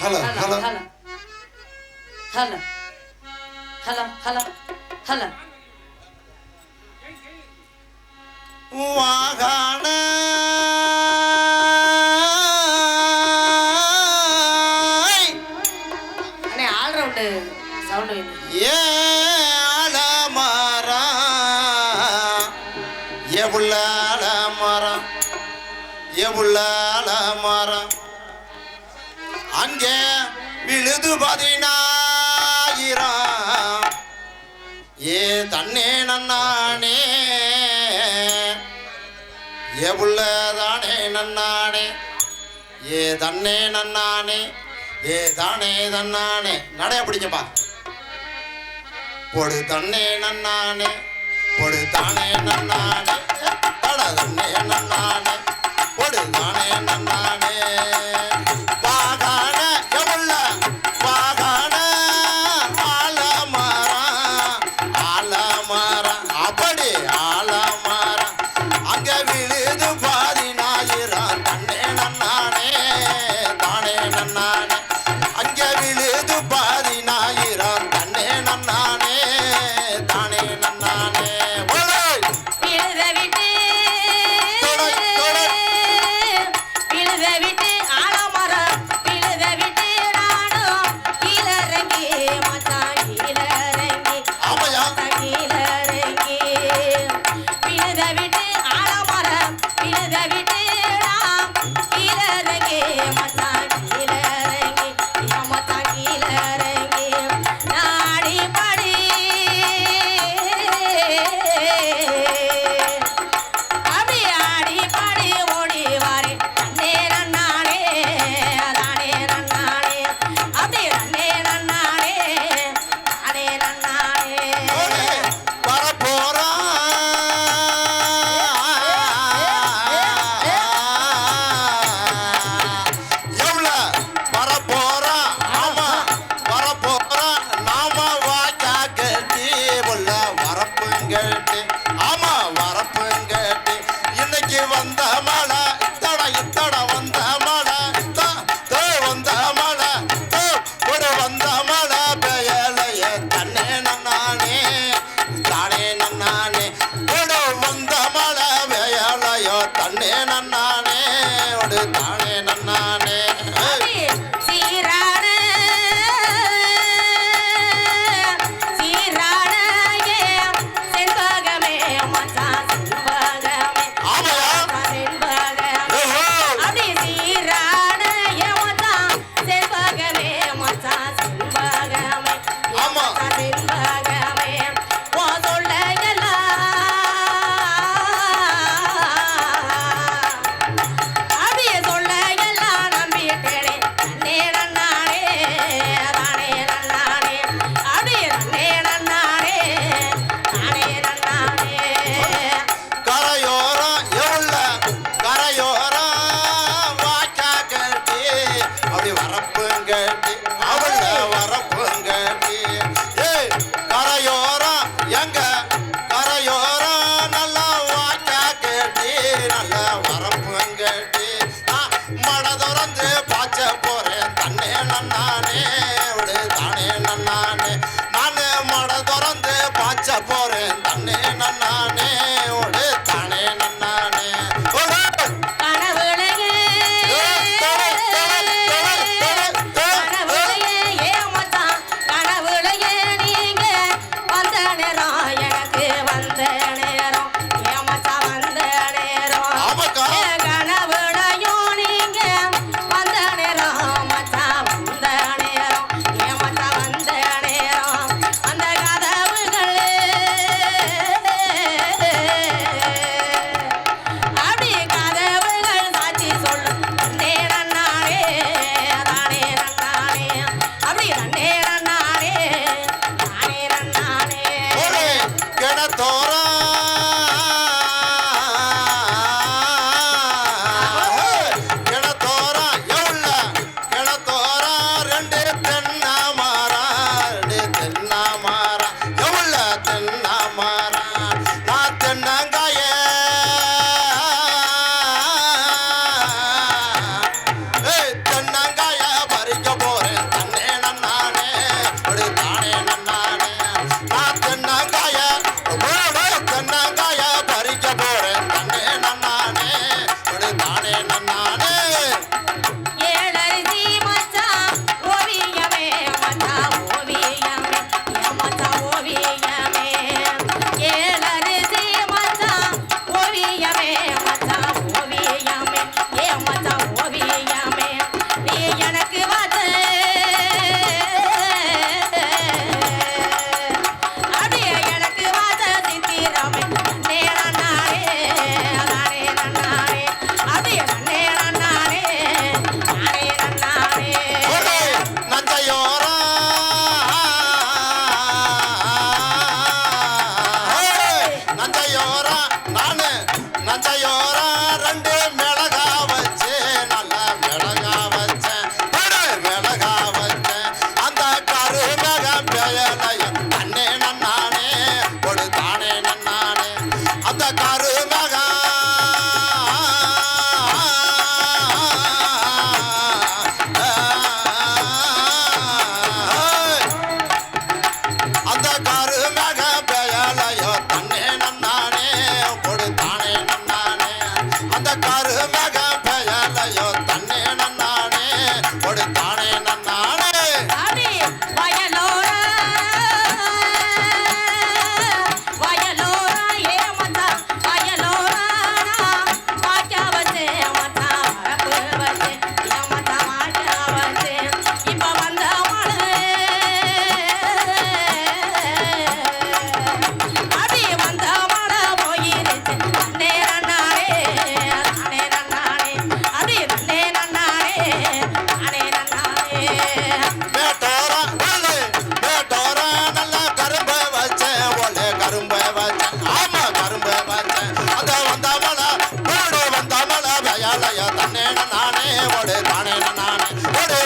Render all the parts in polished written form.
Hello hello hello hello hello hello hello வாகான அண்ணே all round sound வேணும். ஏலமரா எவுள்ளால மரம் எவுள்ளால மரம் அங்கே விழுது 10000 ஏ தன்னே நன்னானே எவுள்ளதானே நன்னானே ஏ தன்னே நன்னானே ஏ தானே தன்னானே நடைய பிடிச்சப்பா பொடு தன்னே நன்னானே பொடு தானே நன்னானே தட தன்னே நன்னானே பொடு தானே நன்னானே வாகான எவுள்ள வாகான ஆலமரம் அப்படி ஆலமரம் அங்க விழுது 10000 தன்னே நன்னானே தானே நன்னானே அங்க விழுது 10000 தன்னே நன்னானே தானே நன்னானே விழுத விட்டு தொடை தொடை விழுத விட்டு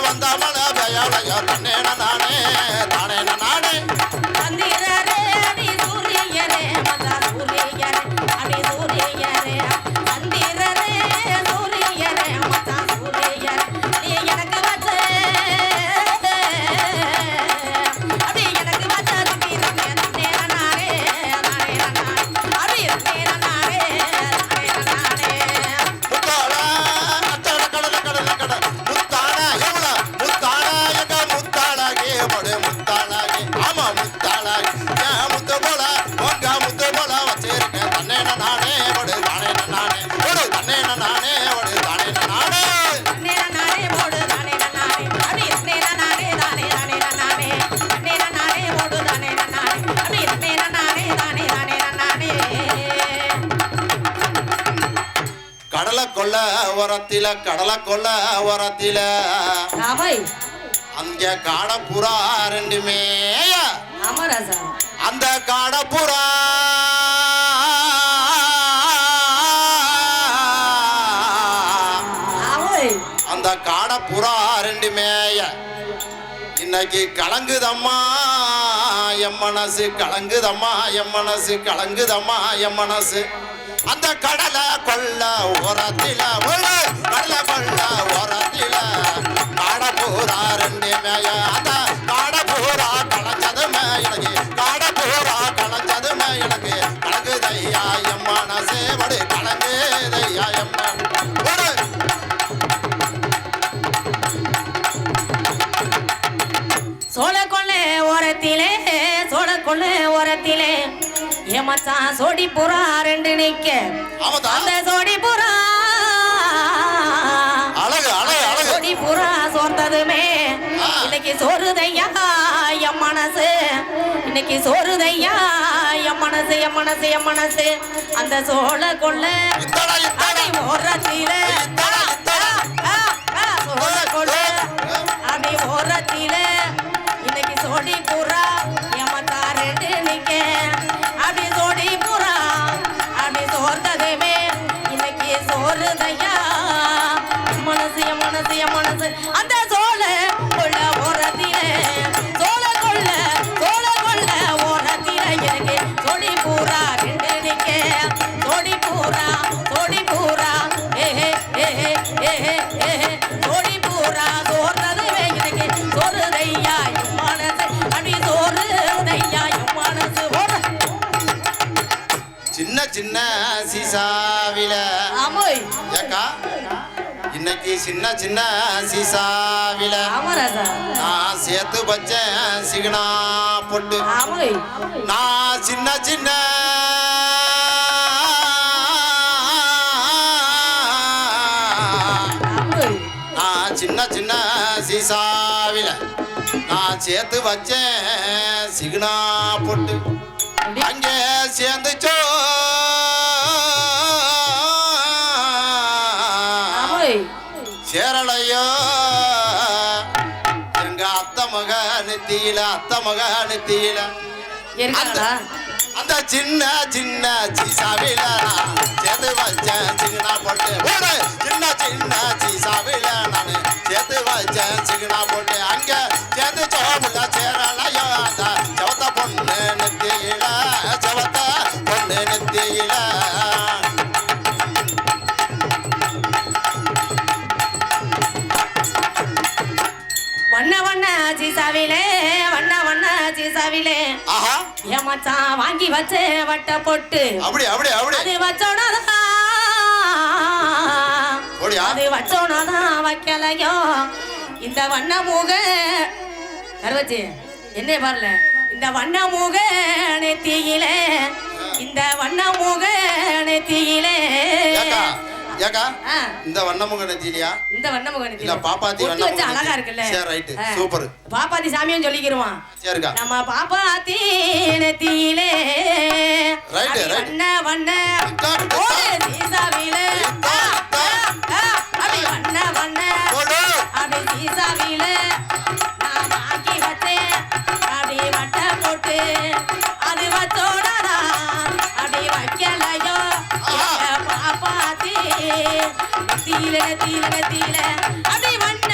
வந்த மழை பெயலையோ தன்னே நானே தானே நானே சந்திரரே அடி சூரியரே மதா சூரியரே அடி சூரியரே சந்திரரே சூரியரே மதா சூரியரே நீ எனக்கு வச்ச அடி எனக்கு வச்ச குட்டி தன்னே நானே நானே அடி தன்னே நானே நானே முத்தாளா அத்தட கடல கடல கட முத்தாளா எவ்வளோ முத்தாளா எங்க முத்தாளாகி படு முத்தாளாகி ஆமா முத்தாளாகி ஏன் முத்து போல உங்க முத்து போல வச்சிருக்கேன் தன்னே நானே படு தானே நானே படு தன்னே நானே படு தானே நானே நானே போடு நானே நானே அடி நானே நானே நானே நானே நானே போடு நானே நானே அடி நானே நானே நானே நானே கடலை கொள்ள ஓரத்தில அவை அங்க காடப்புறா ரெண்டுமே ஆமா ராசா அந்த காடப்புறா அவை அந்த காடப்புறா ரெண்டுமே இன்னைக்கு கலங்குதம்மா என் மனசு கலங்குதம்மா என் மனசு கலங்குதம்மா என் மனசு அந்த கடலை கொள்ள ஓரத்தில கடலை கொள்ள ஓரத்தில காடப்பூரா ரெண்டுமே அந்த காடப்பூரா கலஞ்சதுமே எனக்கு காடப்பூரா கலஞ்சதுமே எனக்கு கலங்குதையா என் மனசே வடு கலங்குதையா என் மனசு சோழக்கொள்ளை ஓரத்திலே ஏமாச்சான் சோடி புறா ரெண்டு நிக்க ஆமாதா அந்த சோடி புறா அழகு அழகு அழகு சோடி புறா சோர்ந்ததுமே இன்னைக்கு சோறுதையா என் மனசு இன்னைக்கு சோறுதையா என் மனசு என் மனசு என் மனசு அந்த சோழக்கொள்ளை இத்தடா இத்தடா அடி ஓரத்திலே சோழக்கொள்ளை அடி ஓரத்திலே இன்னைக்கு சோடி புறா ஏமாத்தா ரெண்டு நிக்க அப்படி சோடி புறா அப்படி சோர்ந்ததுமே இன்னைக்கு சோறுதையா மனசு என் மனசு என் மனசு அந்த சோழ கொள்ள ஓரத்திலே சோழ கொள்ள ஓரத்திலே எனக்கு சோடி புறா ரெண்டு நிக்க சோடி புறா ஏஹே ஏஹே ஏஹே ஏஹே சோடி புறா சோர்ந்ததுமே எனக்கு சோறுதையா என் மனசு அப்படி சோறுதையா என் மனசு சின்ன சின்ன சீசாவில ஆமோய் ஏக்கா இன்னைக்கு சின்ன சின்ன சீசாவில ஆமா ராசா நான் சேர்த்து வச்சேன் சிகனா பொட்டு ஆமோய் நான் சின்ன சின்ன ஆமோய் நான் சின்ன சின்ன சீசாவில நான் சேர்த்து வச்சேன் சிகனா பொட்டு அப்படி அங்கே சேர்ந்துச்சோ ஆமோய் சேரலையோ எங்க அத்த மக நெத்தியில இருக்காங்களா அந்த சின்ன சின்ன சீசாவில நான் சேர்த்து வச்சேன் சிகனா போட்டு சின்ன சீசாவில நான் சேர்த்து வச்சேன் சிகனா போட்டு அங்க சேர்ந்து சோமுல சேரலையோ அந்த செவத்த பொண்ணு நெத்தியில சீசாவிலே ஆஹா என் மச்சான் வாங்கி வச்சே வட்ட பொட்டு அப்படி அப்படி அப்படி அது வச்சோனதான் ஓடியா அது வச்சோனதான் வைக்கலையோ இந்த வண்ண மூக கருவச்சி என்ன பாருல இந்த வண்ண மூக நெத்தியிலே இந்த வண்ண மூக நெத்தியிலே ஏக்கா ஏக்கா ஆ, இந்த வண்ணமுக நெத்தியிலையா இந்த வண்ண மூக இல்ல நெத்தியில பாப்பாத்தி பொட்டு வச்சு வண்ணமுக அழகா இருக்குல்ல சரி ரைட் ஆ. சூப்பர் பாப்பாத்தி சாமியும் சொல்லிக்கிருவான் சரிக்கா நம்ம பாப்பாத்தி நெத்தியிலே Right, அடி right. வண்ண வண்ண விட்டா, ஓடு விட்டா. சீசாவிலே விட்டா, விட்டா. அடி வண்ண வண்ண போடு அடி சீசாவிலே நான் வாங்கி வச்சேன் அடி வட்ட போட்டு அது வச்சோடதா அடி வைக்கலையோ ஆஹா. எங்க பாப்பாத்தி நெத்தியிலே நெத்தியிலே நெத்தியிலே அடி வண்ண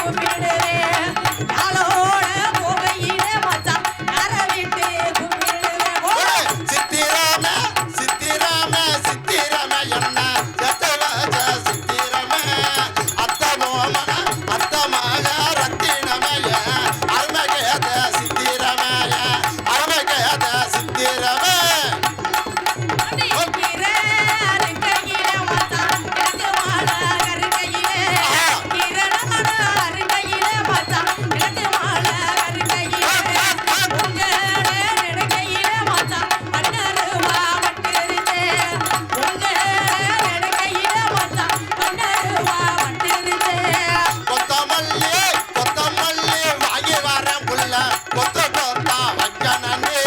கும்பிடுவேன் யாழோட போகையிலே மச்சான் யார விட்டு கும்பிடுவேன் சித்திரம சித்திரம சித்திரம என்ன ஜெத்தவஜ சித்திரம அத்தமோம அத்தமாக ரத்தினமய அருமகேத சித்திரமய அருமகேத சித்திரம கொத்தமல்லி கொத்தமல்லி வாங்கி வரேன் புள்ள கொத்த கொத்தா வைக்கணனே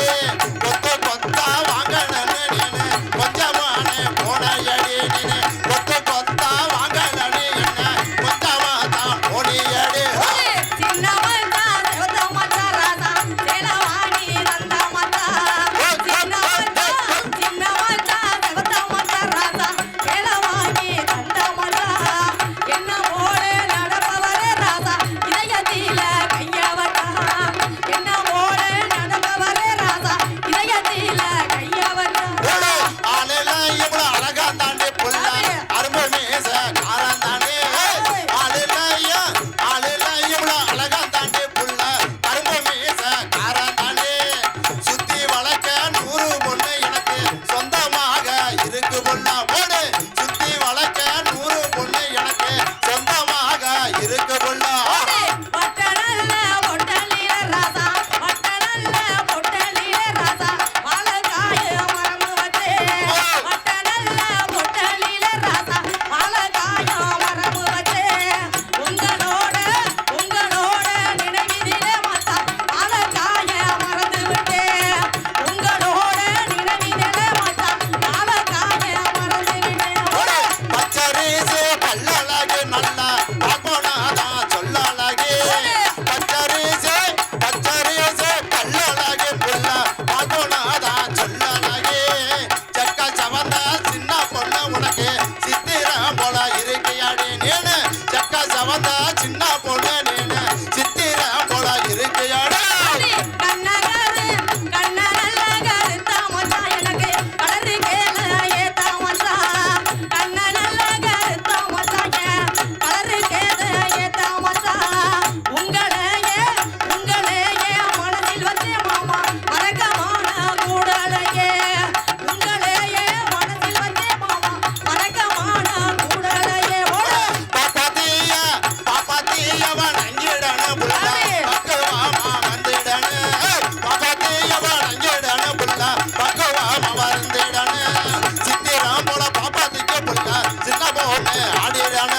கொத்த கொத்தா வாங்கணனே நீனு கொஞ்சமான போனையடி நீனு கொத்த கொத்தா வாங்கணனே என்ன கொஞ்சமா தான் போனியடி ஆளையில இவ்வளவு அழகா தாண்டி புள்ள அரும்பு மீச காரம் தானே ஆளையில இவ்வளவு அழகா தாண்டி புள்ள அரும்பு மீச காரம் தானே சுத்தி வளைக்க 100 பொண்ணு எனக்கு சொந்தமாக இருக்கு புள்ள போடு சுத்தி வளைக்க 100 பொண்ணு எனக்கு சொந்தமாக இருக்கு புள்ள பச்சரிசி பல்லழகு நல்லா பாப்பனாதான் சொல்லழகு பச்சரிசி பல்லழகு புள்ள பாப்பனாதான் சொல்லழகு செக்க சவந்த சின்ன பொண்ணு உனக்கு சித்திரம் போல இருக்கையாடி நீனு செக்க சவந்த சின்ன பொண்ணு நீனு சித்திரம் போல இருக்கையாடி பாப்பாத்திய வணங்கிடன புள்ள பக்குவாமா வந்துடன பாப்பாத்திய வணங்கிடன புள்ள பக்குவாமா வந்துடன சித்திரம் போல பாப்பாத்திக்கு புள்ள சின்ன பொண்ணு ஆடிடன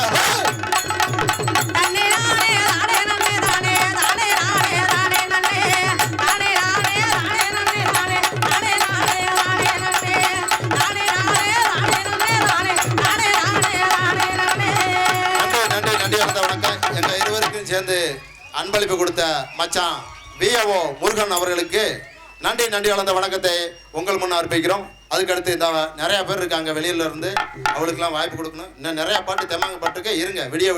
நன்றி வணக்கம் எங்க இருவருக்கும் சேர்ந்து அன்பளிப்பு கொடுத்த மச்சான் விஏஓ முருகன் அவர்களுக்கு நன்றி கலந்த வணக்கத்தை உங்கள் முன் அர்ப்பிக்கிறோம். அதுக்கடுத்து இந்த நிறைய பேர் இருக்காங்க வெளியில இருந்து அவளுக்கெல்லாம் வாய்ப்பு கொடுக்கணும். இன்னும் நிறைய பாட்டு தெம்மாங்க பாட்டுக்கு இருங்க விடிய